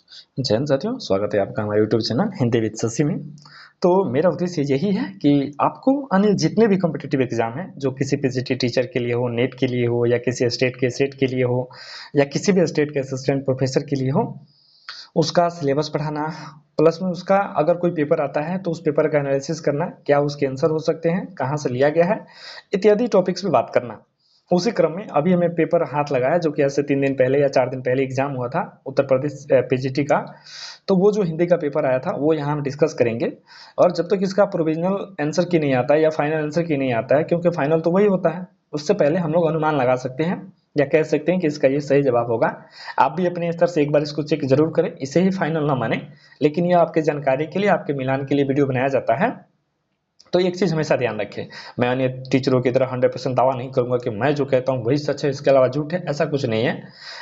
जय हिंद साथियों, स्वागत है आपका हमारे YouTube channel Hindi with Shashi में। तो मेरा उद्देश्य यही है कि आपको अन्य जितने भी कॉम्पिटिटिव एग्जाम हैं, जो किसी पीजीटी टीचर के लिए हो, नेट के लिए हो, या किसी स्टेट के सेट के लिए हो, या किसी भी स्टेट के असिस्टेंट प्रोफेसर के लिए हो, उसका सिलेबस पढ़ाना, प्लस में उसका अगर कोई पेपर आता है तो उस पेपर का एनालिसिस करना, क्या उसके आंसर हो सकते हैं, कहाँ से लिया गया है, इत्यादि टॉपिक्स पे बात करना। उसी क्रम में अभी हमें पेपर हाथ लगा है, जो कि ऐसे 3 दिन पहले या 4 दिन पहले एग्जाम हुआ था उत्तर प्रदेश पीजीटी का। तो वो जो हिंदी का पेपर आया था वो यहाँ हम डिस्कस करेंगे। और जब तक इसका प्रोविजनल आंसर की नहीं आता है या फाइनल आंसर की नहीं आता है, क्योंकि फाइनल तो वही होता है, उससे पहले हम लोग अनुमान लगा सकते हैं या कह सकते हैं कि इसका ये सही जवाब होगा। आप भी अपने स्तर से एक बार इसको चेक जरूर करें, इसे ही फाइनल ना माने, लेकिन ये आपके जानकारी के लिए, आपके मिलान के लिए वीडियो बनाया जाता है। तो एक चीज हमेशा ध्यान रखें, मैं अन्य टीचरों की तरह 100% दावा नहीं करूंगा कि मैं जो कहता हूं वही सच है, इसके अलावा झूठ है, ऐसा कुछ नहीं है।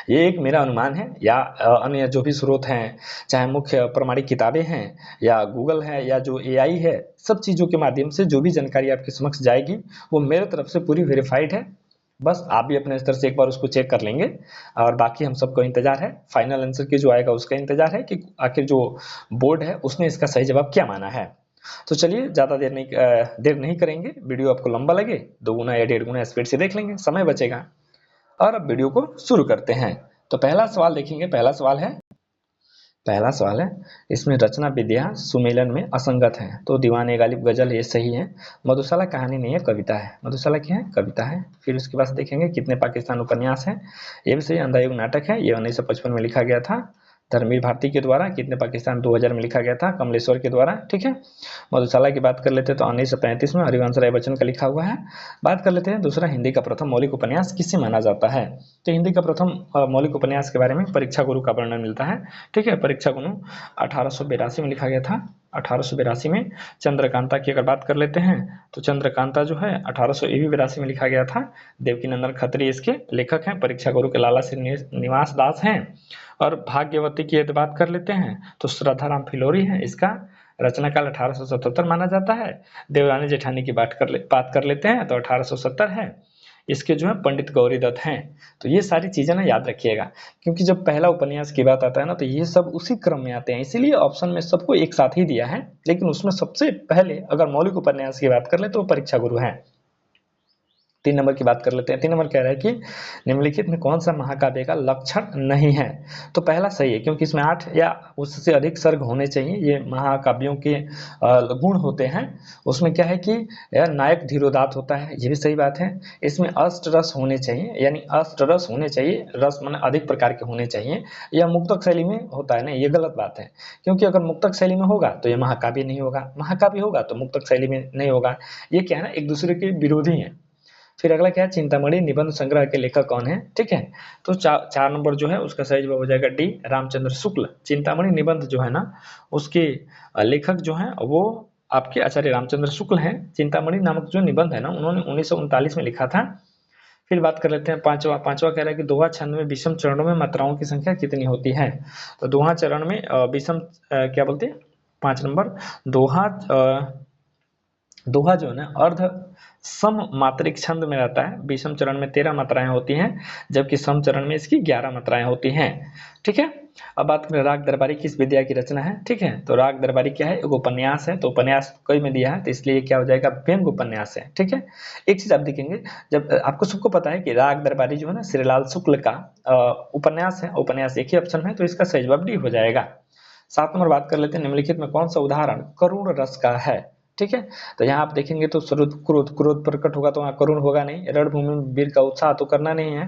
ये एक मेरा अनुमान है, या अन्य जो भी स्रोत हैं, चाहे मुख्य प्रमाणिक किताबें हैं, या गूगल है, या जो एआई है, सब चीजों के माध्यम से जो भी जानकारी आपके समक्ष जाएगी वो मेरे तरफ से पूरी वेरीफाइड है। बस आप भी अपने स्तर से एक बार उसको चेक कर लेंगे। और बाकी हम सबको इंतजार है, फाइनल आंसर की जो आएगा उसका इंतजार है कि आखिर जो बोर्ड है उसने इसका सही जवाब क्या माना है। तो चलिए ज़्यादा देर नहीं करेंगे, वीडियो आपको लंबा लगे 2 गुना या 1.5 गुना स्पीड से देख लेंगे, समय बचेगा। और अब वीडियो को शुरू करते हैं। तो पहला सवाल देखेंगे। पहला सवाल है, इसमें रचना विद्या सुमेलन में असंगत है। तो दीवाने गालिब गजल ये सही है। मधुशाला कहानी नहीं है, कविता है। मधुशाला क्या है? कविता है। फिर उसके बाद देखेंगे कितने पाकिस्तान उपन्यास है। ये भी सही, अंधायुग नाटक है, ये 1955 में लिखा गया था धर्मवीर भारती के द्वारा। कितने पाकिस्तान 2000 में लिखा गया था कमलेश्वर के द्वारा। ठीक है। मधुशाला की बात कर लेते हैं तो 1935 में हरिवंश राय बच्चन का लिखा हुआ है। बात कर लेते हैं दूसरा, हिंदी का प्रथम मौलिक उपन्यास किसे माना जाता है। तो हिंदी का प्रथम मौलिक उपन्यास के बारे में परीक्षा गुरु का वर्णन मिलता है। ठीक है। परीक्षा गुरु 1882 में लिखा गया था। 1882 में। चंद्रकांता की अगर बात कर लेते हैं तो चंद्रकांता जो है 1882 में लिखा गया था। देवकीनंदन खत्री इसके लेखक हैं। परीक्षा गुरु के लाला श्रीनिवास दास हैं। और भाग्यवती की यदि बात कर लेते हैं तो श्रद्धाराम फिलोरी है इसका। रचना काल 1877 माना जाता है। देवरानी जेठानी की बात कर लेते हैं तो 1870 है। इसके जो है पंडित गौरी दत्त हैं। तो ये सारी चीजें ना याद रखिएगा, क्योंकि जब पहला उपन्यास की बात आता है ना तो ये सब उसी क्रम में आते हैं, इसीलिए ऑप्शन में सबको एक साथ ही दिया है। लेकिन उसमें सबसे पहले अगर मौलिक उपन्यास की बात कर ले तो परीक्षा गुरु है। 3 नंबर की बात कर लेते हैं। 3 नंबर कह रहा है कि निम्नलिखित में कौन सा महाकाव्य का लक्षण नहीं है। तो पहला सही है, क्योंकि इसमें 8 या उससे अधिक सर्ग होने चाहिए। ये महाकाव्यों के गुण होते हैं। उसमें क्या है कि नायक धीरोदात्त होता है, ये भी सही बात है। इसमें अष्टरस होने चाहिए, यानी अष्टरस होने चाहिए, रस माने अधिक प्रकार के होने चाहिए। यह मुक्तक शैली में होता है ना, ये गलत बात है। क्योंकि अगर मुक्तक शैली में होगा तो ये महाकाव्य नहीं होगा, महाकाव्य होगा तो मुक्तक शैली में नहीं होगा। ये क्या है ना, एक दूसरे के विरोधी है। फिर अगला क्या है, चिंतामणि निबंध संग्रह के लेखक कौन है। ठीक है। तो 4 नंबर जो है उसका सही जवाब हो जाएगा डी, रामचंद्र शुक्ल। चिंतामणि निबंध जो है ना, उसके लेखक जो है वो आपके आचार्य रामचंद्र शुक्ल हैं। चिंतामणि नामक जो निबंध है ना, उन्होंने 1939 में लिखा था। फिर बात कर लेते हैं पांचवा कह रहा है कि दोहा छंद में विषम चरणों में मात्राओं की संख्या कितनी होती है। तो दोहा चरण में विषम क्या बोलते हैं, 5 नंबर। दोहा दोहा जो है ना अर्ध सम मात्रिक छंद में रहता है। विषम चरण में 13 मात्राएं होती हैं, जबकि सम चरण में इसकी 11 मात्राएं होती हैं। ठीक है। अब बात करें राग दरबारी किस विद्या की रचना है। ठीक है। तो राग दरबारी क्या है, एक उपन्यास है। तो उपन्यास कई में दिया है तो इसलिए क्या हो जाएगा, व्यंग्य उपन्यास है। ठीक है। एक चीज आप देखेंगे, जब आपको सबको पता है कि राग दरबारी जो है ना श्रीलाल शुक्ल का उपन्यास है, उपन्यास एक ही ऑप्शन है, तो इसका सही जवाब डी हो जाएगा। 7 नंबर बात कर लेते हैं, निम्नलिखित में कौन सा उदाहरण करुण रस का है। ठीक है। तो यहाँ आप देखेंगे तो क्रोध प्रकट होगा तो वहाँ करुण होगा नहीं। रणभूमि में वीर का उत्साह तो करना नहीं है।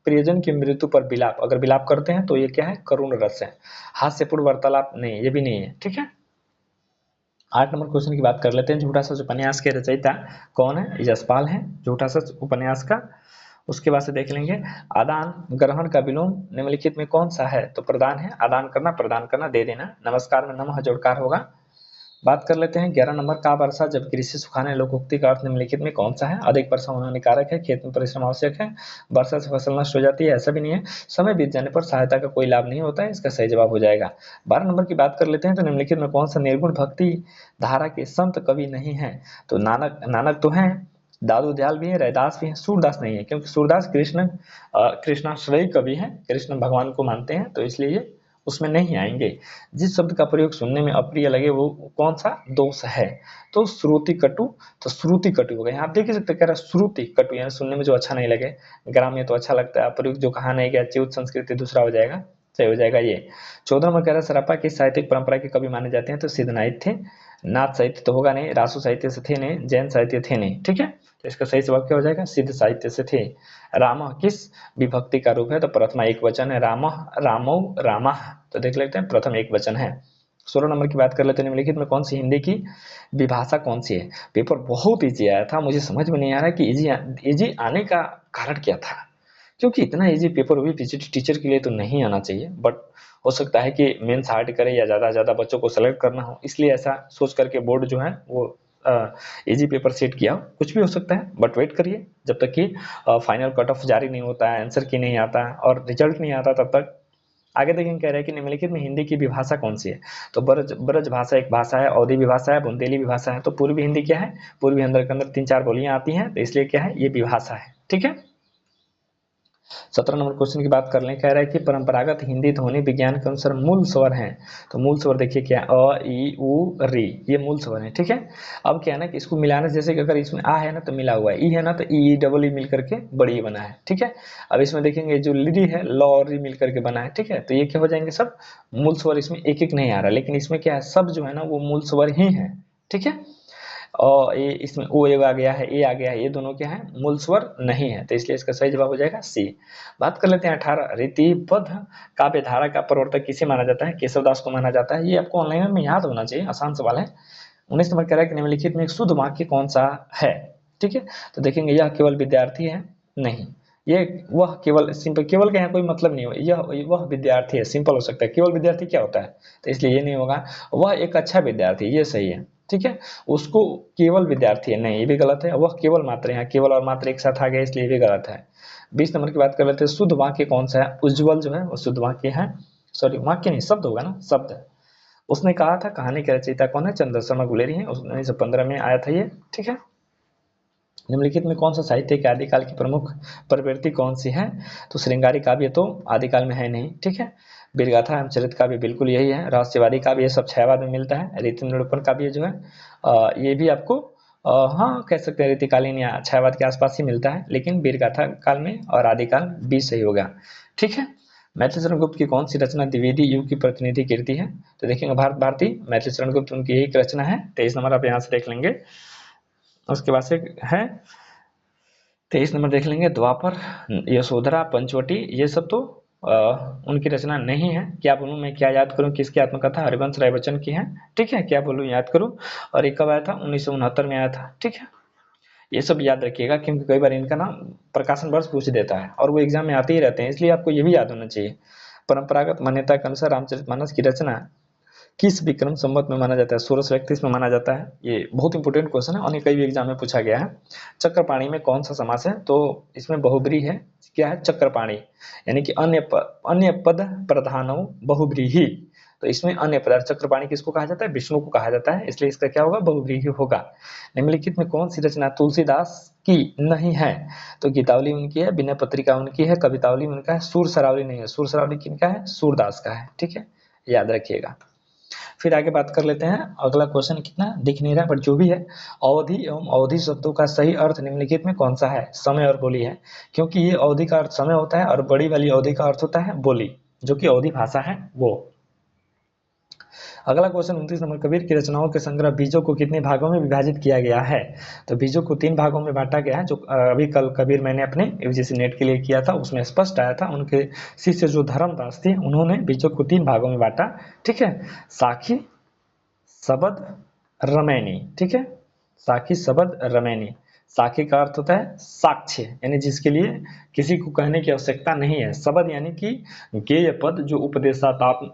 प्रियजन की मृत्यु पर विलाप, अगर विलाप करते हैं तो ये क्या है, करुण रस है। हास्यपूर्ण वार्तालाप नहीं, ये भी नहीं है। ठीक है। 8 नंबर क्वेश्चन की बात कर लेते हैं, झूठा सच उपन्यास के रचयिता कौन है। यशपाल है झूठा सच उपन्यास का। उसके बाद से देख लेंगे, आदान ग्रहण का विलोम निम्नलिखित में कौन सा है। तो प्रदान है, आदान करना, प्रदान करना, दे देना। नमस्कार में नमः जोड़कार होगा। बात कर लेते हैं 11 नंबर, का वर्षा जब कृषि सुखाने लोकोक्ति का अर्थ निम्नलिखित में कौन सा है। अधिक वर्षा होना हानिकारक है, खेत में परिश्रम आवश्यक है, वर्षा से फसल नष्ट हो जाती है, ऐसा भी नहीं है, समय बीत जाने पर सहायता का कोई लाभ नहीं होता है, इसका सही जवाब हो जाएगा। 12 नंबर की बात कर लेते हैं, तो निम्नलिखित में कौन सा निर्गुण भक्ति धारा के संत कवि नहीं है। तो नानक तो है, दादू दयाल भी है, रैदास भी है, सूरदास नहीं है, क्योंकि सूरदास कृष्णाश्रयी कवि है, कृष्ण भगवान को मानते हैं, तो इसलिए उसमें नहीं आएंगे। जिस शब्द का प्रयोग सुनने में अप्रिय लगे वो कौन सा दोष है? तो श्रुति कटु, तो श्रुति कटु हो गया। यहाँ आप देख सकते कह रहा है श्रुति कटु, यानी सुनने में जो अच्छा नहीं लगे, ग्राम्य तो अच्छा लगता है, प्रयोग जो कहा नहीं गया, च्युत संस्कृति दूसरा हो जाएगा, सही हो जाएगा ये। 14 नंबर कह रहा है सरापा की साहित्यिक परंपरा के कवि माने जाते हैं, तो सिद्धनाथ थे, नाथ साहित्य तो होगा नहीं, रासु साहित्य से थे नहीं, जैन साहित्य थे नहीं, ठीक है। तो इसका सही जवाब क्या हो जाएगा? सिद्ध साहित्य से थे। राम किस विभक्ति का रूप है? तो प्रथमा एक वचन है, राम रामो रामा, तो देख लेते हैं प्रथम एक वचन है। 16 नंबर की बात कर लेते हैं, निम्नलिखित में कौन सी हिंदी की विभाषा कौन सी है? पेपर बहुत इजी आया था, मुझे समझ में नहीं आ रहा कि इजी आने का कारण क्या था, क्योंकि इतना इजी पेपर भी टीचर के लिए तो नहीं आना चाहिए, बट हो सकता है कि मेंस हार्ड करे या ज़्यादा बच्चों को सेलेक्ट करना हो, इसलिए ऐसा सोच करके बोर्ड जो है वो इजी पेपर सेट किया, कुछ भी हो सकता है। बट वेट करिए जब तक कि फाइनल कट ऑफ जारी नहीं होता है, आंसर की नहीं आता है और रिजल्ट नहीं आता, तब तक आगे देखेंगे। कह रहे हैं कि निम्नलिखित में हिंदी की विभाषा कौन सी है? तो ब्रज भाषा एक भाषा है, अवधी विभाषा है, बुंदेली विभाषा है। तो पूर्वी हिंदी क्या है? पूर्वी अंदर के अंदर 3-4 बोलियां आती हैं, तो इसलिए क्या है, ये विभाषा है, ठीक है। 17 नंबर क्वेश्चन की बात कर लें, कह रहा है कि परंपरागत हिंदी ध्वनि विज्ञान के अनुसार मूल स्वर हैं। तो मूल स्वर देखिए क्या, अ ई उ री, ये मूल स्वर है, ठीक है। अब क्या है ना कि इसको मिलाने से, जैसे कि अगर इसमें आ है ना तो मिला हुआ है, ई है ना तो ई डबल ई मिल करके बड़ी बना है, ठीक है। अब इसमें देखेंगे जो ली है, ल और री मिल करके बना है, ठीक है। तो ये क्या हो जाएंगे, सब मूल स्वर, इसमें एक एक नहीं आ रहा, लेकिन इसमें क्या है, सब जो है ना वो मूल स्वर ही है, ठीक है। और ये इसमें ओ आ गया है, ए आ गया है, ये दोनों क्या है, मूल स्वर नहीं है, तो इसलिए इसका सही जवाब हो जाएगा सी। बात कर लेते हैं 18, रीतिबद्ध काव्य धारा का प्रवर्तक किसे माना जाता है? केशवदास को माना जाता है। ये आपको ऑनलाइन में याद होना चाहिए, आसान सवाल है। 19 नंबर कह रहा है कि निम्नलिखित में एक शुद्ध वाक्य कौन सा है? ठीक है, तो देखेंगे यह केवल विद्यार्थी है, नहीं, ये वह केवल, सिंपल, केवल का यहाँ कोई मतलब नहीं हो, यह वह विद्यार्थी है, सिंपल हो सकता है। केवल विद्यार्थी क्या होता है, तो इसलिए ये नहीं होगा। वह एक अच्छा विद्यार्थी, ये सही है, ठीक है। उसको केवल विद्यार्थी है, नहीं, ये भी गलत है। वह केवल मात्र, यहाँ केवल और मात्र एक साथ आ गया, इसलिए भी गलत है। 20 नंबर की बात कर लेते हैं, शुद्ध वाक्य कौन सा है? उज्ज्वल जो है वो शुद्ध वाक्य है, सॉरी वाक्य नहीं, शब्द होगा ना, शब्द है। उसने कहा था, कहानी के रचयिता कौन है? चंद्र शर्मा गुलेरी है, 1915 में आया था ये, ठीक है। निम्नलिखित में कौन सा साहित्य के आदिकाल की प्रमुख प्रवृत्ति कौन सी है? तो श्रृंगारी काव्य तो आदिकाल में है नहीं, ठीक है। वीरगाथा एवं चरित काव्य बिल्कुल यही है। रहस्यवादी काव्य ये सब क्षयवाद में मिलता है। रीति निरूपण काव्य जो है ये भी आपको हाँ कह सकते हैं रीतिकालीन या क्षयवाद के आसपास ही मिलता है, लेकिन वीरगाथा काल में और आदिकाल भी सही होगा, ठीक है। मैथिली शरण गुप्त की कौन सी रचना द्विवेदी युग की प्रतिनिधि कीर्ति है? तो देखेंगे भारत भारती, मैथिली शरण गुप्त उनकी एक रचना है, 23 नंबर आप यहाँ से देख लेंगे। उसके बाद से है 23 नंबर देख लेंगे, द्वापर, यशोधरा, पंचवटी, ये सब तो उनकी रचना नहीं है। क्या बोलूं मैं, क्या याद करूं, किसकी आत्मकथा? हरिवंश राय बच्चन की है, ठीक है। क्या बोलूं, याद करूं। और ये कब आया था? 1969 में आया था, ठीक है। ये सब याद रखिएगा, क्योंकि कई बार इनका ना प्रकाशन वर्ष पूछ देता है और वो एग्जाम में आते ही रहते हैं, इसलिए आपको ये भी याद होना चाहिए। परंपरागत मान्यता के अनुसार रामचरितमानस की रचना किस विक्रम संवत में माना जाता है? 1631 में माना जाता है। ये बहुत इंपॉर्टेंट क्वेश्चन है और ये कई भी एग्जाम में पूछा गया है। चक्रपाणी में कौन सा समास है? तो इसमें बहुब्री है, क्या है? चक्रपाणी, यानी कि अन्य पद प्रधानो बहुब्रीहि, तो इसमें अन्य पदार्थ, चक्रपाणी किसको कहा जाता है? विष्णु को कहा जाता है, इसलिए इसका क्या होगा? बहुब्रीहि होगा। निम्नलिखित में कौन सी रचना तुलसीदास की नहीं है? तो गीतावली उनकी है, विनय पत्रिका उनकी है, कवितावली उनका है, सूर सरावली नहीं है। सूर सरावली किनका है? सूरदास का है, ठीक है, याद रखिएगा। फिर आगे बात कर लेते हैं। अगला क्वेश्चन कितना दिख नहीं रहा, बट जो भी है, अवधि एवं अवधि शब्दों का सही अर्थ निम्नलिखित में कौन सा है? समय और बोली है, क्योंकि ये अवधि का अर्थ समय होता है और बड़ी वाली अवधि का अर्थ होता है बोली, जो कि अवधि भाषा है वो। अगला क्वेश्चन 29 नंबर, कबीर की रचनाओं के संग्रह बीजों को कितने भागों में विभाजित किया गया है? तो बीजों को 3 भागों में बांटा गया है, जो अभी कल कबीर मैंने अपने यूजीसी नेट के लिए किया था, उसमें स्पष्ट आया था। उनके शिष्य जो धर्मदास थे, उन्होंने बीजों को 3 भागों में बांटा, ठीक है। साखी, शबद, रमैनी, ठीक है। साखी, शबद, रमैनी। साखी का अर्थ होता है साक्ष्य, यानी जिसके लिए किसी को कहने की आवश्यकता नहीं है। शबद यानी कि गेय पद, जो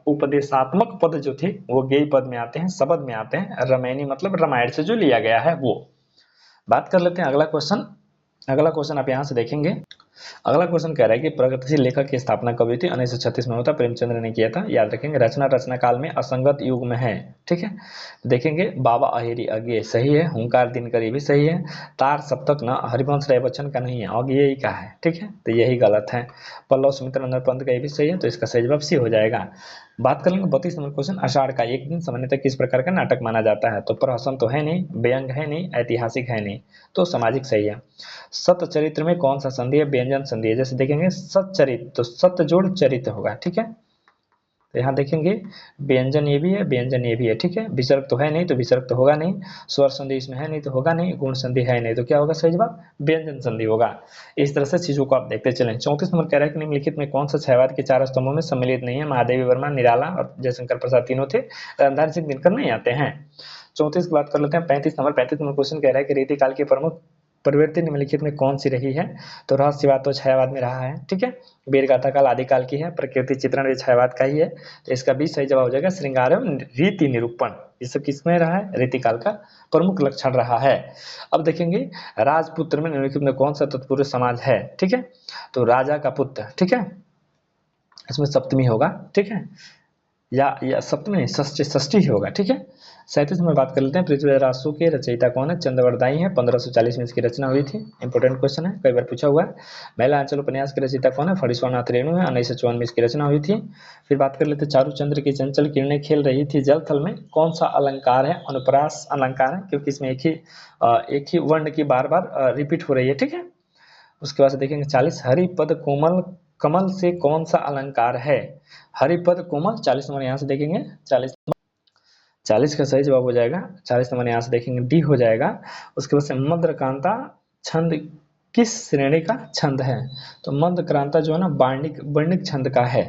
उपदेशात्मक पद जो थे वो गेय पद में आते हैं, शबद में आते हैं। रमैनी मतलब रामायण से जो लिया गया है वो। बात कर लेते हैं अगला क्वेश्चन। अगला क्वेश्चन आप यहाँ से देखेंगे, अगला क्वेश्चन कह रहा है कि प्रगतिशील लेखक की स्थापना कब हुई थी? 1936 में होता, प्रेमचंद्र ने किया था, याद रखेंगे। रचना काल में असंगत युग में है, ठीक है। देखेंगे बाबा अहेरी अज्ञेय सही है, हुंकार दिनकर भी सही है, तार सप्तक न हरिवंश राय बच्चन का नहीं है, अज्ञेय का है, ठीक है, तो यही गलत है। पल्लव सुमित्रानंद पंत का ये भी सही है, तो इसका सही जवाब सी हो जाएगा। बात कर लेंगे 32 नंबर क्वेश्चन, आषाढ़ का एक दिन सामान्यतः किस प्रकार का नाटक माना जाता है? तो प्रहसन तो है नहीं, व्यंग है नहीं, ऐतिहासिक है नहीं, तो सामाजिक सही है। सतचरित्र में कौन सा संधि है? व्यंजन संधि है। जैसे देखेंगे सच्चरित, तो सत्य जोड़ चरित होगा, ठीक है। तो यहाँ देखेंगे व्यंजन ये भी है, व्यंजन ये भी है, ठीक है। विसर्ग तो है नहीं, तो विसर्ग तो होगा नहीं, स्वर संधि इसमें है नहीं तो होगा नहीं, गुण संधि है नहीं, तो क्या होगा सही जवाब? व्यंजन संधि होगा। इस तरह से चीजों को आप देखते चलें। 34 नंबर कह रहा है कि निम्नलिखित में कौन सा छायावाद के चार स्तंभों में सम्मिलित नहीं है? महादेवी वर्मा, निराला और जयशंकर प्रसाद तीनों थे, रामधारी सिंह दिनकर नहीं आते हैं। 34 की बात कर लेते हैं। 35 नंबर क्वेश्चन कह रहा है कि रीतिकाल की प्रमुख प्रवृत्ति निम्नलिखित में कौन सी रही है? तो रहस्यवाद तो छायावाद में रहा है, ठीक है। वीर गाथा काल आदिकाल की है, प्रकृति चित्रण भी छायावाद का ही है, तो इसका भी सही जवाब हो जाएगा श्रृंगार एवं रीति निरूपण। ये सब किसमें रहा है? रीतिकाल का प्रमुख लक्षण रहा है। अब देखेंगे राजपुत्र में निम्नलिखित में कौन सा तत्पुरुष समाज है? ठीक है, तो राजा का पुत्र, ठीक है, इसमें सप्तमी होगा, ठीक है, या सप्तमी नहीं, षष्ठी ही होगा, ठीक है। 37 में बात कर लेते हैं। पृथ्वीराज रासो के रचयिता कौन है? चंद्रवरदाई है, 1540 में इसकी रचना हुई थी, इंपोर्टेंट क्वेश्चन है, कई बार पूछा हुआ है। महिला अंचल उपन्यास के रचयिता कौन है? फणीश्वरनाथ रेणु है, 1954 में इसकी रचना हुई थी। फिर बात कर लेते हैं चारुचंद्र की चंचल किरणें खेल रही थी जल थल में, कौन सा अलंकार है? अनुप्रास अलंकार है, क्योंकि इसमें एक ही वर्ण की बार बार रिपीट हो रही है, ठीक है। उसके बाद से देखेंगे 40, हरिपद कोमल कमल से कौन सा अलंकार है? हरिपद कोमल, 40 नंबर यहाँ से देखेंगे, 40 का सही जवाब हो जाएगा। 40 नंबर यहाँ से देखेंगे डी हो जाएगा। उसके बाद से मद्रकांता छंद किस श्रेणी का छंद है? तो मद्रकांता जो है ना वर्णिक छंद का है।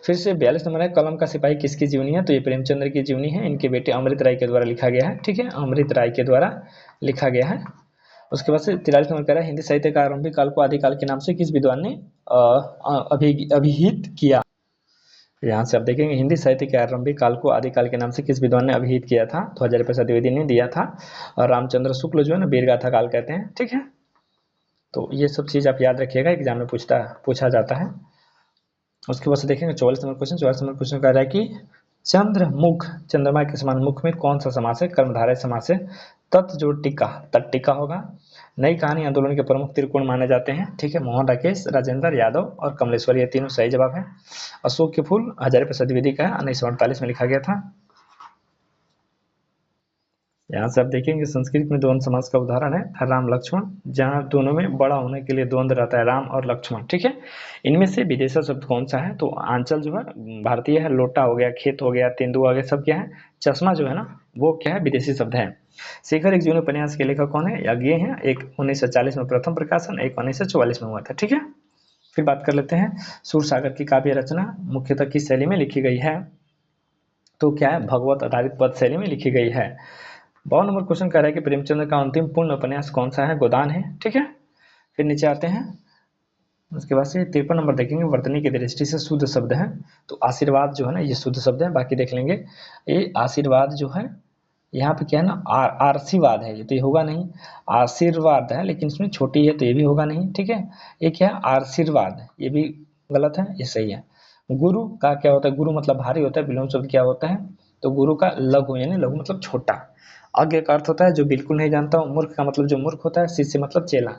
फिर से 42 नंबर है, कलम का सिपाही किसकी जीवनी है? तो ये प्रेमचंद्र की जीवनी है, इनके बेटे अमृत राय के द्वारा लिखा गया है, ठीक है, अमृत राय के द्वारा लिखा गया है। उसके बाद से 43 नंबर कह रहा है हिंदी साहित्य का आरंभिक काल को आदिकाल के नाम से किस विद्वान ने अभिहित किया? यहाँ से आप देखेंगे हिंदी साहित्य के आरंभिक काल को आदिकाल के नाम से किस विद्वान ने अभिहित किया था? तो हजारी प्रसाद द्विवेदी ने दिया था, और रामचंद्र शुक्ल जो है ना वीरगाथा काल कहते हैं, ठीक है। तो ये सब चीज आप याद रखिएगा, एग्जाम में पूछा जाता है। उसके बाद से देखेंगे 44 नंबर क्वेश्चन कह रहा है कि चंद्रमुख, चंद्रमा के समान मुख में कौन सा समास है? कर्मधारय समास है। तत् जोड़ टिक्का, तत्टिक्का होगा। नई कहानी आंदोलन के प्रमुख त्रिकोण माने जाते हैं, ठीक है, मोहन राकेश, राजेंद्र यादव और कमलेश्वर, ये तीनों सही जवाब है। अशोक के फूल हजारी प्रसाद द्विवेदी का है, 1948 में लिखा गया था। यहाँ से आप देखेंगे संस्कृत में द्वंद्व समास का उदाहरण है राम लक्ष्मण, जहाँ दोनों में बड़ा होने के लिए द्वंद्व रहता है, राम और लक्ष्मण, ठीक है। इनमें से विदेशी शब्द कौन सा है? तो आंचल जो है भारतीय है, लोटा हो गया, खेत हो गया, तेंदुआ हो गया, सब क्या है? चश्मा जो है ना वो क्या है? विदेशी शब्द है। शेखर एक जीवन उपन्यास के लेखक कौन है? अज्ञेय है, एक 1940 में प्रथम प्रकाशन, एक 1944 में हुआ था, ठीक है। फिर बात कर लेते हैं सूरसागर की काव्य रचना मुख्यतः किस शैली में लिखी गई है? तो क्या है? भगवत आधारित पद शैली में लिखी गई है। 52 नंबर क्वेश्चन कह रहा है कि प्रेमचंद्र का अंतिम पूर्ण उपन्यास कौन सा है? गोदान है, ठीक है। फिर नीचे आते हैं, उसके बाद से 53 नंबर देखेंगे वर्तनी की दृष्टि से शुद्ध शब्द है, तो आशीर्वाद जो है ना ये शुद्ध शब्द है, बाकी देख लेंगे। ये आशीर्वाद जो है यहाँ पे क्या है ना आशीर्वाद है, ये तो ये होगा नहीं, आशीर्वाद है लेकिन इसमें छोटी है तो ये भी होगा नहीं, ठीक है। ये क्या है? आशीर्वाद, ये भी गलत है, ये सही है। गुरु का क्या होता है? गुरु मतलब भारी होता है, विलोम शब्द क्या होता है? तो गुरु का लघु, यानी लघु मतलब छोटा। अज्ञ का अर्थ होता है जो बिल्कुल नहीं जानता हूँ, मूर्ख का मतलब जो मूर्ख होता है, शिष्य मतलब चेला।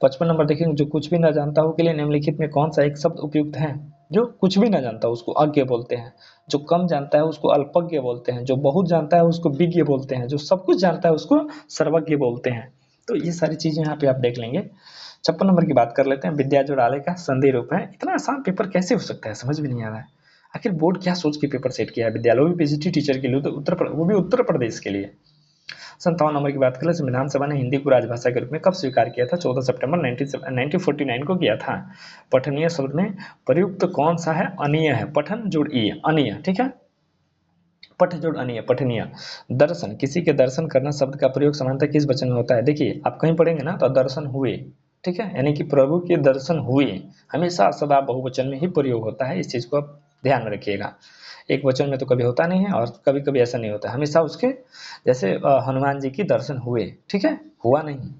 55 नंबर देखेंगे जो कुछ भी न जानता हो के लिए निम्नलिखित में कौन सा एक शब्द उपयुक्त है? जो कुछ भी न जानता हो उसको अज्ञ बोलते हैं, जो कम जानता है उसको अल्पज्ञ बोलते हैं, जो बहुत जानता है उसको विज्ञ बोलते हैं, जो सब कुछ जानता है उसको सर्वज्ञ बोलते हैं। तो ये सारी चीजें यहाँ पे आप देख लेंगे। 56 नंबर की बात कर लेते हैं, विद्या जो डाले का संधि रूप है। इतना आसान पेपर कैसे हो सकता है, समझ भी नहीं आ रहा है। आखिर बोर्ड क्या सोच के पेपर सेट किया है? विद्यालय भी पीजीटी टीचर के लिए, तो वो भी उत्तर प्रदेश के लिए। 57 नंबर की बात करें, संविधान सभा ने हिंदी को राजभाषा के रूप में कब स्वीकार किया था? 14 सितंबर 1949 को किया था। पठनीय शब्द में प्रयुक्त कौन सा है? अनीय है, पठन जोड़ ई, अनीय, ठीक है, पठ जोड़ अनीय, पठनीय। दर्शन, किसी के दर्शन करना शब्द का प्रयोग सामान्यतः किस वचन में होता है? देखिए आप कहीं पढ़ेंगे ना तो दर्शन हुए, ठीक है, यानी कि प्रभु के दर्शन हुए, हमेशा सदा बहुवचन में ही प्रयोग होता है, इस चीज को आप ध्यान में रखिएगा। एक वचन में तो कभी होता नहीं है, और कभी कभी ऐसा नहीं होता, हमेशा उसके, जैसे हनुमान जी की दर्शन हुए, ठीक है, हुआ नहीं।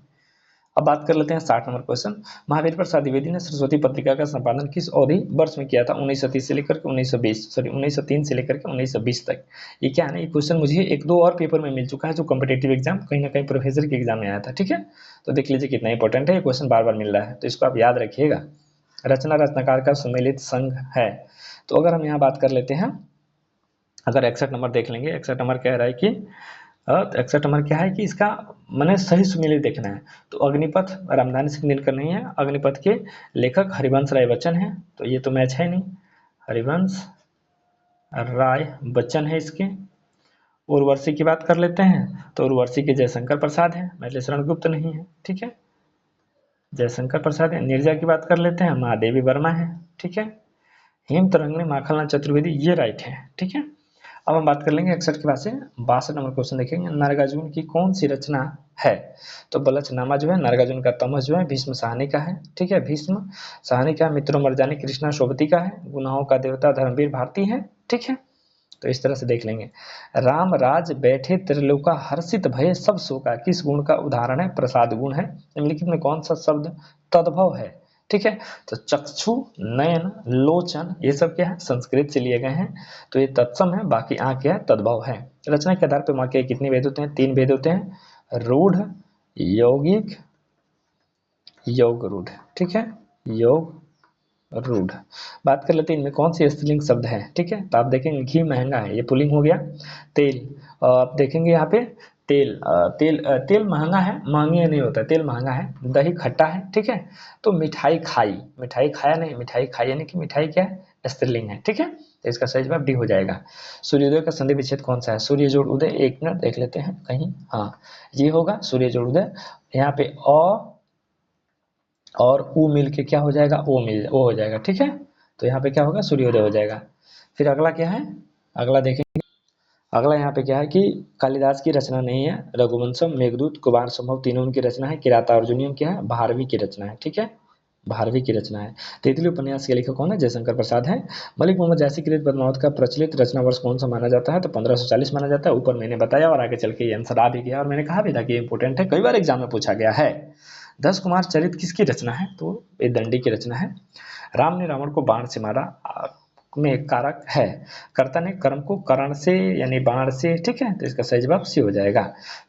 अब बात कर लेते हैं 60 नंबर क्वेश्चन। महावीर प्रसाद द्विवेदी ने सरस्वती पत्रिका का संपादन किस अवधि वर्ष में किया था? 1930 से लेकर के 1920, सॉरी 1903 से लेकर के 1920 तक। ये क्या है ना, ये क्वेश्चन मुझे एक दो और पेपर में मिल चुका है, जो कॉम्पिटेटिव एग्जाम कहीं ना कहीं प्रोफेसर के एग्जाम में आया था। ठीक है, तो देख लीजिए कितना इंपॉर्टेंट है, ये क्वेश्चन बार बार मिल रहा है, तो इसको आप याद रखिएगा। रचना रचनाकार का सुमेलित संघ है। तो अगर हम यहाँ बात कर लेते हैं, अगर 61 नंबर देख लेंगे, 61 नंबर कह रहा है कि 61 नंबर क्या है कि इसका मैंने सही सुमेलित देखना है। तो अग्निपथ रामधारी सिंह दिनकर नहीं है, अग्निपथ के लेखक हरिवंश राय बच्चन है, तो ये तो मैच है नहीं, हरिवंश राय बच्चन है इसके। उर्वशी की बात कर लेते हैं, तो उर्वशी के जयशंकर प्रसाद है, मैथिली शरण गुप्त नहीं है। ठीक है, जयशंकर प्रसाद है। नीरजा की बात कर लेते हैं, महादेवी वर्मा है। ठीक है, हेम तरंगनी माखनलाल चतुर्वेदी, ये राइट है। ठीक है, अब हम बात कर लेंगे 61 के बाद से 62 नंबर क्वेश्चन देखेंगे। नागार्जुन की कौन सी रचना है? तो बलचनामा जो है, नागार्जुन का तमस जो है भीष्म साहनी का है। ठीक है, भीष्म साहनी का, मित्रों मर्जानी कृष्णा शोभती का है, गुनाहों का देवता धर्मवीर भारती है। ठीक है, तो इस तरह से देख लेंगे। राम राज बैठे त्रिलोका हर्षित भय सब शोका, किस गुण का उदाहरण है? प्रसाद गुण है। निम्नलिखित में कौन सा शब्द तद्भव है? ठीक है, तो चक्षु, नयन, लोचन, ये सब क्या है? संस्कृत से लिए गए हैं, तो ये तत्सम है, बाकी आंख क्या है? तद्भव है। रचना के आधार पर वाक्य कितने भेद होते हैं? 3 भेद होते हैं, रूढ़, यौगिक, योग रूढ़। ठीक है, योग रूढ़। बात कर लेते हैं इनमें कौन से स्त्रीलिंग शब्द हैं। ठीक है, तो आप देखेंगे घी महंगा है, ये पुल्लिंग हो गया। तेल, आप देखेंगे यहाँ पे तेल, तेल महंगा है, महंगे नहीं होता, तेल महंगा है। दही खट्टा है। ठीक है, तो मिठाई खाई, मिठाई खाया नहीं, मिठाई खाई, यानी कि मिठाई क्या है? स्त्रीलिंग है। ठीक है, तो इसका सही जवाब डी हो जाएगा। सूर्योदय का संधि विच्छेद कौन सा है? सूर्य जोड़ उदय, एक मिनट देख लेते हैं कहीं, हाँ ये होगा सूर्य जोड़ उदय। यहाँ पे और ऊ मिल के क्या हो जाएगा? ओ हो जाएगा। ठीक है, तो यहाँ पे क्या होगा? सूर्योदय हो जाएगा। फिर अगला क्या है? अगला देखेंगे, अगला यहाँ पे क्या है कि कालिदास की रचना नहीं है, रघुवंशम, मेघदूत, कुमार संभव, तीनों उनकी रचना है। किराता अर्जुनियम क्या है? भारवी की रचना है। ठीक है, भारवी की रचना है। तितली उपन्यास के लेखक कौन है? जयशंकर प्रसाद है। मलिक मोहम्मद जैसी कृत पद्मावत का प्रचलित रचना वर्ष कौन सा माना जाता है? तो 1540 माना जाता है। ऊपर मैंने बताया और आगे चल के ये आंसर आ भी गया, और मैंने कहा भी था कि इंपोर्टेंट है, कई बार एग्जाम में पूछा गया है। 10 कुमार चरित किसकी रचना है? तो ये दंडी की रचना है। राम ने रावण को बाण से मारा में कारक है, कर्ता ने कर्म को करण से यानी बाण से। ठीक है, तो इसका सही जवाब सी हो जाएगा।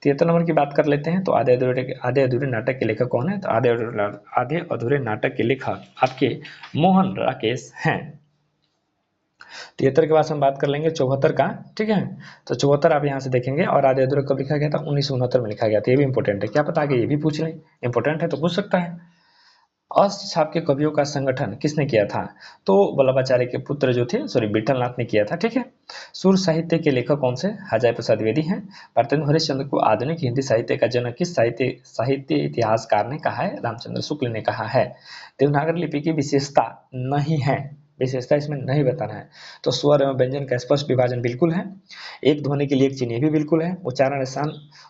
73 नंबर की बात कर लेते हैं, तो आधे अधूरे नाटक के लेखक कौन है? तो आधे अधूरे नाटक के लेखक आपके मोहन राकेश हैं। 73 के बाद हम बात कर लेंगे 74 का। ठीक है, तो 74 आप यहाँ से देखेंगे, और आधे अधूरे कब लिखा गया था? 1969 में लिखा गया था। ये भी इंपॉर्टेंट है, क्या पता आगे ये भी पूछ लें, इंपॉर्टेंट है तो पूछ सकता है। अष्टछाप के कवियों का संगठन किसने किया था? तो वल्लभाचार्य के पुत्र जो थे, सॉरी विठलनाथ ने किया था। ठीक है, सुर साहित्य के लेखक कौन से? हजाय प्रसाद द्विवेदी हैं। भारतेंदु हरिश्चंद्र को आधुनिक हिंदी साहित्य का जनक किस साहित्य इतिहासकार ने कहा है? रामचंद्र शुक्ल ने कहा है। देवनागरी लिपि की विशेषता नहीं है, विशेषता इसमें नहीं बताना है। तो स्वर एवं व्यंजन का स्पष्ट विभाजन बिल्कुल है। एक ध्वनि के लिए एक चिन्ह भी बिल्कुल है।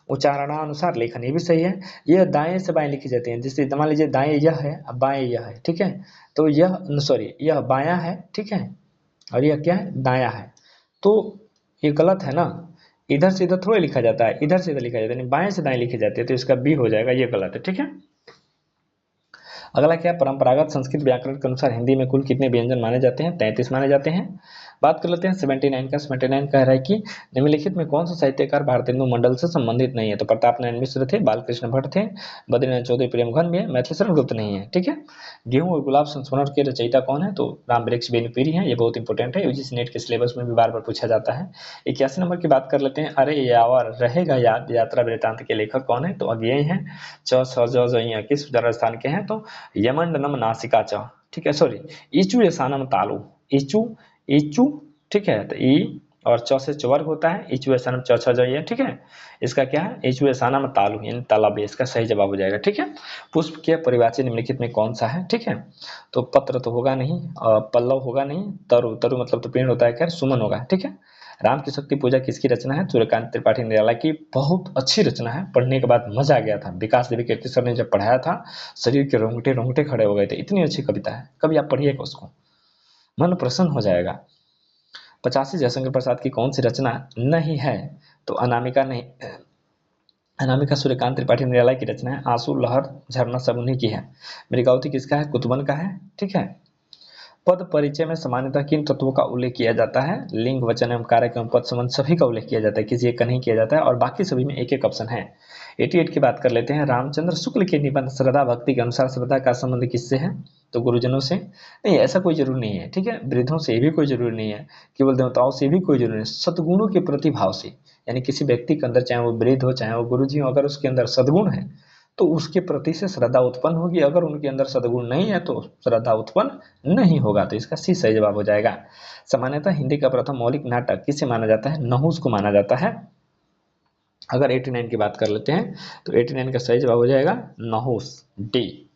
उच्चारणानुसार लेखन ये भी सही है। यह दाएं से बाएं लिखी जाती है, जैसे मान लीजिए दाएं यह है, अब बाएं यह है। ठीक है, तो यह सॉरी यह बायां है। ठीक है, और यह क्या है? दायां है। तो ये गलत है ना, इधर से इधर थोड़े लिखा जाता है, इधर से इधर लिखा जाता है, बाएं से दाएं लिखी जाती है, तो इसका बी हो जाएगा, ये गलत है। ठीक है, अगला क्या? परंपरागत संस्कृत व्याकरण के अनुसार हिंदी में कुल कितने व्यंजन माने जाते हैं? 33 माने जाते हैं। बात कर लेते हैं 79 का। 79 कह रहा है कि निम्नलिखित में कौन सा साहित्यकार भारतेंदु मंडल से संबंधित नहीं है? तो प्रताप नारायण मिश्र थे, बालकृष्ण भट्ट थे, बद्रीनाथ चौधरी प्रेमघन भी है, मैथिली शरण गुप्त नहीं है। ठीक है, गेहूं और गुलाब संस्मरण के रचयिता कौन है? तो राम वृक्ष बेनीपीरी है, ये बहुत इंपॉर्टेंट है, यूजीसी नेट के सिलेबस में भी बार बार पूछा जाता है। 81 नंबर की बात कर लेते हैं। अरे यावर रहेगा याद यात्रा वृतांत के लेखक कौन है? तो अज्ञेय हैं। किस राजस्थान के हैं? तो यमंडनम नासिका च। ठीक है, सॉरी ईचू एसानम तालु, ईचू ईचू। ठीक है, तो ई और च से चवर्ग होता है, ईचू एसानम च छ ज। ठीक है, इसका क्या है? ईचू एसानम तालु यानी तालाब, इसका सही जवाब हो जाएगा। ठीक है, पुष्प के परिवाची निम्नलिखित में कौन सा है? ठीक है, तो पत्र तो होगा नहीं, पल्लव होगा नहीं, तरु, तरु मतलब तो पेड़ होता है, खैर सुमन होगा। ठीक है, राम की शक्ति पूजा किसकी रचना है? सूर्यकांत त्रिपाठी निराला की बहुत अच्छी रचना है, पढ़ने के बाद मजा आ गया था। विकास देवी कीर्ति सर ने जब पढ़ाया था, शरीर के रोंगटे रोंगटे खड़े हो गए थे, इतनी अच्छी कविता है, कभी आप पढ़िएगा उसको, मन प्रसन्न हो जाएगा। 85 जयशंकर प्रसाद की कौन सी रचना नहीं है? तो अनामिका नहीं, अनामिका सूर्यकांत त्रिपाठी निराला की रचना है। आंसू लहर झरना सब उन्हीं की है। मृगावती किसका है? कुतुबन का है। ठीक है। पद परिचय में सामान्यतः किन तत्वों का उल्लेख किया जाता है? लिंग, वचन एवं कारक एवं पद संबंध सभी का उल्लेख किया जाता है, किसी एक का नहीं किया जाता है, और बाकी सभी में एक एक ऑप्शन है। 88 की बात कर लेते हैं। रामचंद्र शुक्ल के निबंध श्रद्धा भक्ति के अनुसार श्रद्धा का संबंध किससे है? तो गुरुजनों से। नहीं, ऐसा कोई जरूरी नहीं है। ठीक है, वृद्धों से भी कोई जरूरी नहीं है, केवल देवताओं से भी कोई जरूरी नहीं, सद्गुणों के प्रति भाव से। यानी किसी व्यक्ति के अंदर, चाहे वो वृद्ध हो चाहे वो गुरुजी हो, अगर उसके अंदर सद्गुण है तो उसके प्रति से श्रद्धा उत्पन्न होगी। अगर उनके अंदर सद्गुण नहीं है तो श्रद्धा उत्पन्न नहीं होगा। तो इसका सी सही जवाब हो जाएगा। सामान्यतः हिंदी का प्रथम मौलिक नाटक किसे माना जाता है? नहुस को माना जाता है। अगर 89 की बात कर लेते हैं तो 89 का सही जवाब हो जाएगा नहुस, डी।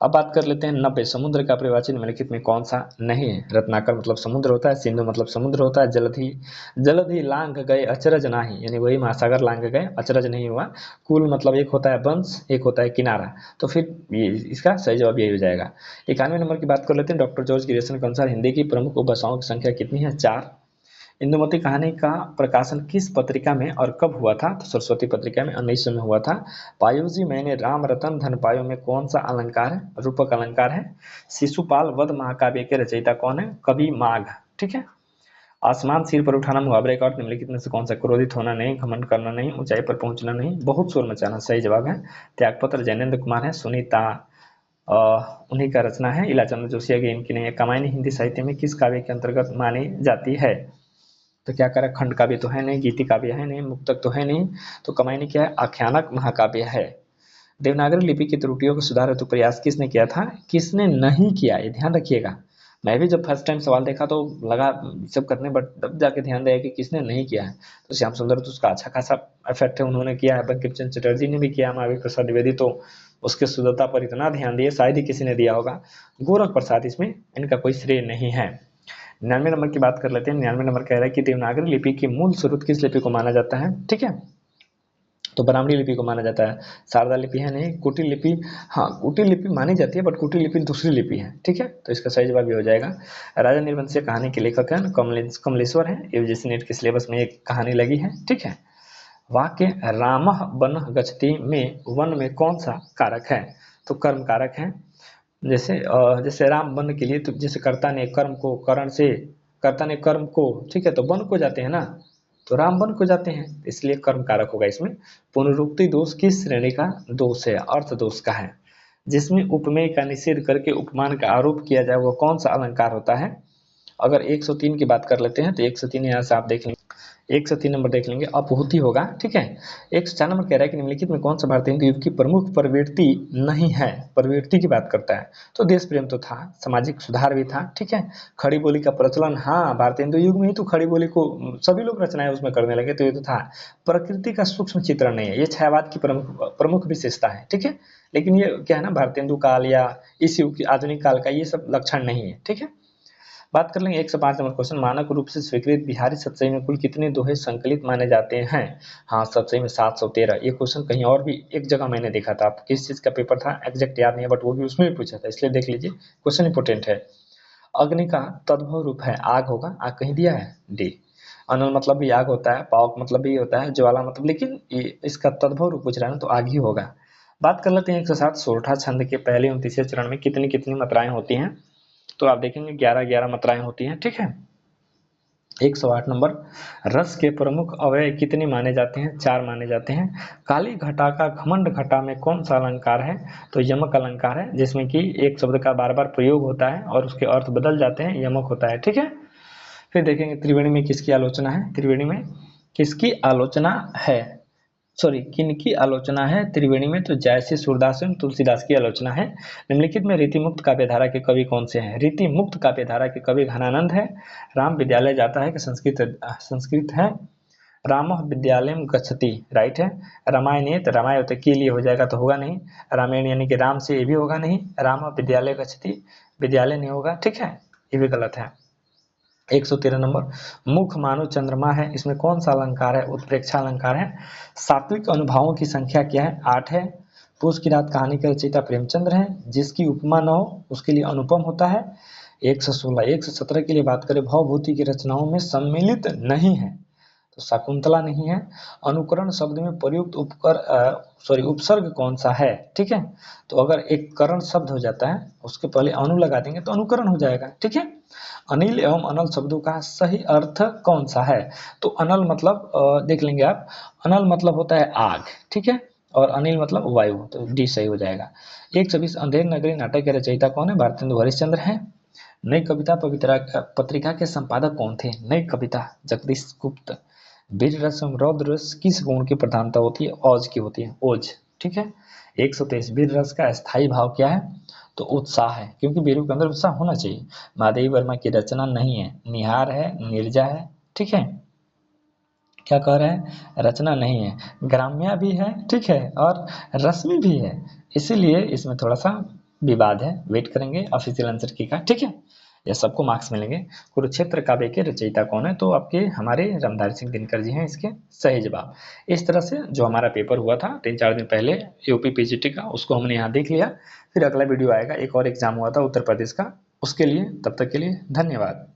अब बात कर लेते हैं 90। समुद्र का परिवाची निम्नलिखित में कौन सा नहीं है? रत्नाकर मतलब समुद्र होता है, सिंधु मतलब समुद्र होता है, जलधि जलधि लांग गए अचरज नाही, यानी वही महासागर लांग गए, अचरज नहीं हुआ। कुल मतलब एक होता है वंश, एक होता है किनारा, तो फिर ये इसका सही जवाब यही हो जाएगा। 91 नंबर की बात कर लेते हैं। डॉक्टर जॉर्ज गिरेसन के अनुसार हिंदी की प्रमुख उपभाषाओं की संख्या कितनी है? 4। इंदुमती कहानी का प्रकाशन किस पत्रिका में और कब हुआ था? तो सरस्वती पत्रिका में 1900 में हुआ था। पायुजी मैंने राम रतन धन पायो में कौन सा अलंकार है? रूपक अलंकार है। शिशुपाल वध महाकाव्य के रचयिता कौन है? कवि माघ। ठीक है। आसमान सिर पर उठाना मुहावरे का अर्थ निम्नलिखित में से कौन सा? क्रोधित होना नहीं, घमंड करना नहीं, ऊंचाई पर पहुंचना नहीं, बहुत शोर मचाना। सही जवाब है त्यागपत्र, जैनेन्द्र कुमार है। सुनीता उन्हीं का रचना है। इलाचंद्र जोशिया की इनकी नहीं है। कामायनी हिंदी साहित्य में किस काव्य के अंतर्गत मानी जाती है? तो क्या करें? खंड काव्य तो है नहीं, गीति काव्य है नहीं, मुक्तक तो है नहीं, तो कमायनी क्या है? आख्यानक महाकाव्य है। देवनागरी लिपि की त्रुटियों को सुधार हेतु प्रयास किसने किया था? किसने नहीं किया? ये ध्यान रखिएगा। मैं भी जब फर्स्ट टाइम सवाल देखा तो लगा सब करने, बट तब जाके ध्यान दिया कि किसने नहीं किया है। तो श्याम सुंदर तो उसका अच्छा खासा इफेक्ट है, उन्होंने किया है। बंकिम चंद्र चटर्जी ने भी किया। महावीर प्रसाद द्विवेदी तो उसके शुद्धता पर इतना ध्यान दिए, शायद ही किसी ने दिया होगा। गोरख प्रसाद, इसमें इनका कोई श्रेय नहीं है। 99 नंबर की बात कर लेते हैं। 99 नंबर कह रहा है कि देवनागरी लिपि की मूल स्रोत किस लिपि को माना जाता है? ठीक है, तो ब्राह्मणी लिपि को माना जाता है। शारदा लिपि है नहीं। कुटिल लिपि, हाँ कुटिल लिपि मानी जाती है, बट कुटिल लिपि दूसरी लिपि है। ठीक है, तो इसका सही जवाब ये हो जाएगा। राजा निर्वंशीय कहानी के लेखक हैं कमलेश्वर है। यूजीसी नेट के सिलेबस में एक कहानी लगी है। ठीक है। वाक्य रामः वनः गच्छति में वन में कौन सा कारक है? तो कर्म कारक है। जैसे राम वन के लिए, तो जैसे कर्ता ने कर्म को करण से, कर्ता ने कर्म को, ठीक है, तो वन को जाते हैं ना, तो राम वन को जाते हैं, इसलिए कर्म कारक होगा इसमें। पुनरुक्ति दोष किस श्रेणी का दोष है? अर्थ दोष का है। जिसमें उपमेय का निषेध करके उपमान का आरोप किया जाए वो कौन सा अलंकार होता है? अगर 103 की बात कर लेते हैं तो 103 यहाँ से आप देख लेंगे, 103 नंबर देख लेंगे, अपहुति होगा। ठीक है। 104 नंबर कह रहा है कि निम्नलिखित में कौन सा भारतीय हिंदू युग की प्रमुख प्रवृत्ति नहीं है? प्रवृत्ति की बात करता है तो देश प्रेम तो था, सामाजिक सुधार भी था। ठीक है। खड़ी बोली का प्रचलन, हाँ भारतीय हिंदू युग में ही तो खड़ी बोली को सभी लोग रचनाएं उसमें करने लगे, तो ये तो था। प्रकृति का सूक्ष्म चित्रण नहीं है, ये छायावाद की प्रमुख विशेषता है। ठीक है, लेकिन ये क्या है ना, भारतीय हिंदू काल या इस युग की आधुनिक काल का ये सब लक्षण नहीं है। ठीक है। बात कर लेंगे 105 नंबर क्वेश्चन। मानक रूप से स्वीकृत बिहारी सतसई में कुल कितने दोहे संकलित माने जाते हैं? हाँ, सतसई में 713। ये क्वेश्चन कहीं और भी एक जगह मैंने देखा था, आप किस चीज का पेपर था एग्जैक्ट याद नहीं है, बट वो भी उसमें भी पूछा था, इसलिए देख लीजिए, क्वेश्चन इंपोर्टेंट है। अग्नि का तद्भव रूप है आग होगा, आग कहीं दिया है? डी। अनल मतलब भी आग होता है, पावक मतलब भी होता है, ज्वाला मतलब, लेकिन इसका तद्भव रूप पूछ रहा है ना, तो आग ही होगा। बात कर लेते हैं 107। सोरठा छंद के पहले 29वें चरण में कितनी कितनी मात्राएं होती हैं? तो आप देखेंगे 11 मात्राएं होती हैं। ठीक है। 108 नंबर, रस के प्रमुख अवयव कितने माने जाते हैं? 4 माने जाते हैं। काली घटा का घमंड घटा में कौन सा अलंकार है? तो यमक अलंकार है, जिसमें कि एक शब्द का बार बार प्रयोग होता है और उसके अर्थ बदल जाते हैं, यमक होता है। ठीक है। फिर देखेंगे त्रिवेणी में किसकी आलोचना है? त्रिवेणी में किसकी आलोचना है? सॉरी, किनकी आलोचना है त्रिवेणी में? तो जयश्री सूरदास एवं तुलसीदास की आलोचना है। निम्नलिखित में रीति मुक्त काव्यधारा के कवि कौन से हैं? रीति मुक्त काव्यधारा के कवि घनानंद है। राम विद्यालय जाता है कि संस्कृत है। राम विद्यालय गच्छति, राइट है। रामायण, तो रामायण के लिए हो जाएगा तो होगा नहीं। रामायण यानी कि राम से, ये भी होगा नहीं। राम विद्यालय गच्छति, विद्यालय नहीं होगा। ठीक है, ये भी गलत है। 113 नंबर, मुख मानो चंद्रमा है, इसमें कौन सा अलंकार है? उत्प्रेक्षा अलंकार है। सात्विक अनुभावों की संख्या क्या है? 8 है। पूस की रात कहानी के रचयिता प्रेमचंद्र है। जिसकी उपमा न हो उसके लिए अनुपम होता है। 116। 117 के लिए बात करें, भवभूति की रचनाओं में सम्मिलित नहीं है, तो शकुंतला नहीं है। अनुकरण शब्द में प्रयुक्त उपसर्ग कौन सा है, ठीक है। तो अगर एक करण शब्द हो जाता है उसके पहले अनु लगा देंगे तो अनुकरण हो जाएगा, ठीक है। अनिल एवं अनल शब्दों का सही अर्थ कौन सा है? तो अनल मतलब देख लेंगे आप, अनल मतलब होता है आग, ठीक है, और अनिल मतलब वायु, तो डी सही हो जाएगा। 126 अंधेर नगरी नाटक के रचयिता कौन है? भारतेंदु हरिश्चंद्र है। नई कविता पत्रिका के संपादक कौन थे? नई कविता जगदीश गुप्त। वीर रस एवं रौद्र रस किस गुण की प्रधानता होती है? ओज की होती है, ओज, ठीक है। 123 वीर रस का स्थायी भाव क्या है? तो उत्साह है, क्योंकि वीरों के अंदर उत्साह होना चाहिए। महादेवी वर्मा की रचना नहीं है, निहार है, नीरजा है, ठीक है। क्या कह रहे हैं? रचना नहीं है, ग्राम्या भी है, ठीक है, और रश्मि भी है, इसीलिए इसमें थोड़ा सा विवाद है। वेट करेंगे ऑफिशियल आंसर की का, ठीक है। यह सबको मार्क्स मिलेंगे। कुरुक्षेत्र काव्य के रचयिता कौन है? तो आपके हमारे रामधारी सिंह दिनकर जी हैं इसके सही जवाब। इस तरह से जो हमारा पेपर हुआ था 3-4 दिन पहले यूपी पीजीटी का, उसको हमने यहाँ देख लिया। फिर अगला वीडियो आएगा, एक और एग्जाम हुआ था उत्तर प्रदेश का, उसके लिए। तब तक के लिए धन्यवाद।